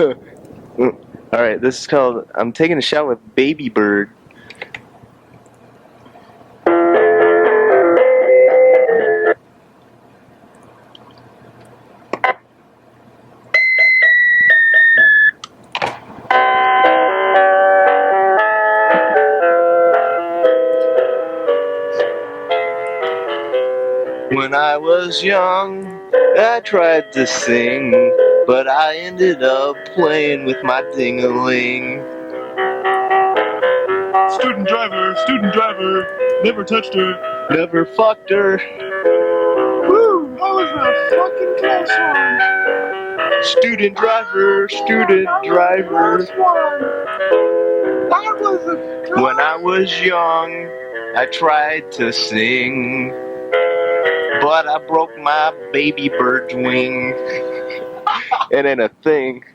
Alright, this is called I'm Taking a Shot with Baby Bird. When I was young, I tried to sing, but I ended up playing with my ding-a-ling. Student driver, never touched her. Never fucked her. Woo! I was a fucking close one. Student driver. When I was young, I tried to sing, but I broke my baby bird's wing. It ain't a thing.